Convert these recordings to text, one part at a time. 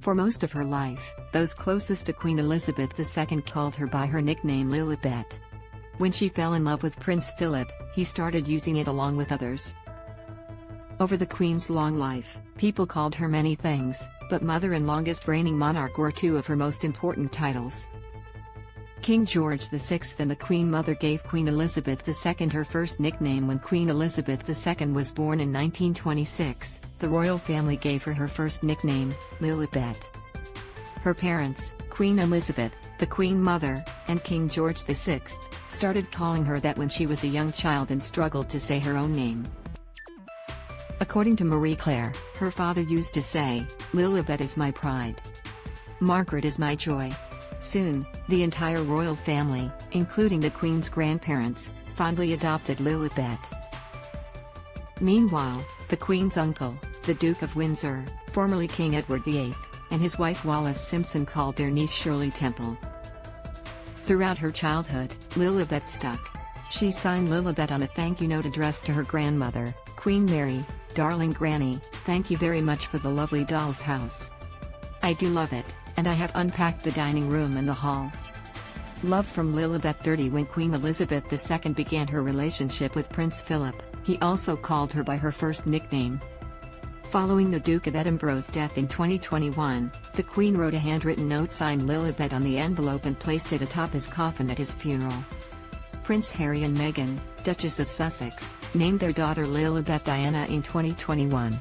For most of her life, those closest to Queen Elizabeth II called her by her nickname Lilibet. When she fell in love with Prince Philip, he started using it along with others. Over the Queen's long life, people called her many things, but Mother and longest reigning monarch were two of her most important titles. King George VI and the Queen Mother gave Queen Elizabeth II her first nickname when Queen Elizabeth II was born in 1926. The royal family gave her her first nickname, Lilibet. Her parents, Queen Elizabeth, the Queen Mother, and King George VI, started calling her that when she was a young child and struggled to say her own name. According to Marie Claire, her father used to say, "Lilibet is my pride. Margaret is my joy." Soon, the entire royal family, including the Queen's grandparents, fondly adopted Lilibet. Meanwhile, the Queen's uncle, the Duke of Windsor, formerly King Edward VIII, and his wife Wallis Simpson called their niece Shirley Temple. Throughout her childhood, Lilibet stuck. She signed Lilibet on a thank you note addressed to her grandmother, Queen Mary. "Darling Granny, thank you very much for the lovely doll's house. I do love it, and I have unpacked the dining room and the hall." Love from Lilibet. 30 When Queen Elizabeth II began her relationship with Prince Philip, he also called her by her first nickname. Following the Duke of Edinburgh's death in 2021, the Queen wrote a handwritten note signed Lilibet on the envelope and placed it atop his coffin at his funeral. Prince Harry and Meghan, Duchess of Sussex, named their daughter Lilibet Diana in 2021.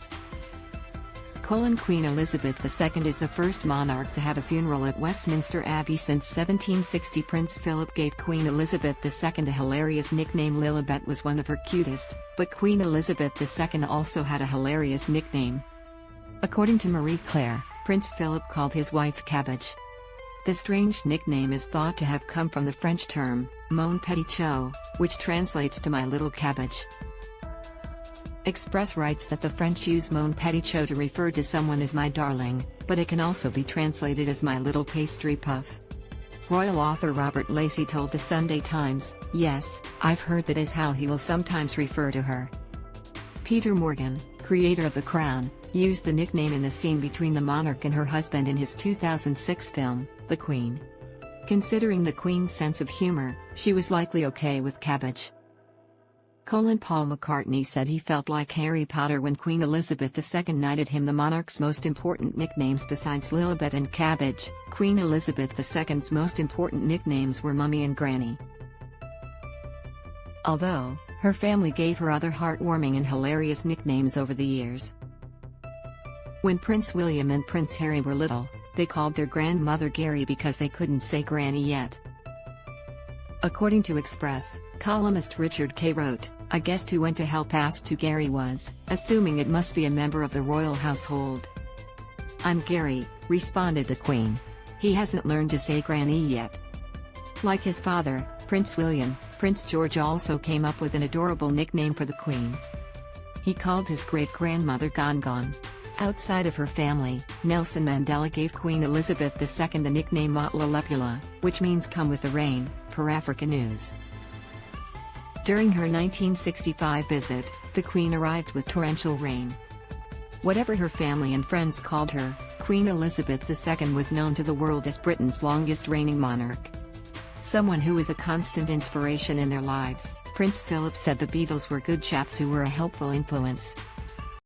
Queen Elizabeth II is the first monarch to have a funeral at Westminster Abbey since 1760. Prince Philip gave Queen Elizabeth II a hilarious nickname. Lilibet was one of her cutest, but Queen Elizabeth II also had a hilarious nickname. According to Marie Claire, Prince Philip called his wife Cabbage. The strange nickname is thought to have come from the French term, mon petit chou, which translates to my little cabbage. Express writes that the French use mon petit chou to refer to someone as my darling, but it can also be translated as my little pastry puff. Royal author Robert Lacey told the Sunday Times, "Yes, I've heard that is how he will sometimes refer to her." Peter Morgan, creator of The Crown, used the nickname in the scene between the monarch and her husband in his 2006 film, The Queen. Considering the Queen's sense of humor, she was likely okay with Cabbage. Paul McCartney said he felt like Harry Potter when Queen Elizabeth II knighted him. The monarch's most important nicknames besides Lilibet and Cabbage, Queen Elizabeth II's most important nicknames were Mummy and Granny. Although, her family gave her other heartwarming and hilarious nicknames over the years. When Prince William and Prince Harry were little, they called their grandmother Gary because they couldn't say Granny yet. According to Express, columnist Richard Kay wrote, "A guest who went to help asked who Gary was, assuming it must be a member of the royal household. 'I'm Gary,' responded the Queen. 'He hasn't learned to say Granny yet.'" Like his father, Prince William, Prince George also came up with an adorable nickname for the Queen. He called his great-grandmother Gongon. Outside of her family, Nelson Mandela gave Queen Elizabeth II the nickname Matlalepula, which means "come with the rain," per Africa News. During her 1965 visit, the Queen arrived with torrential rain. Whatever her family and friends called her, Queen Elizabeth II was known to the world as Britain's longest reigning monarch. Someone who was a constant inspiration in their lives, Prince Philip said the Beatles were good chaps who were a helpful influence.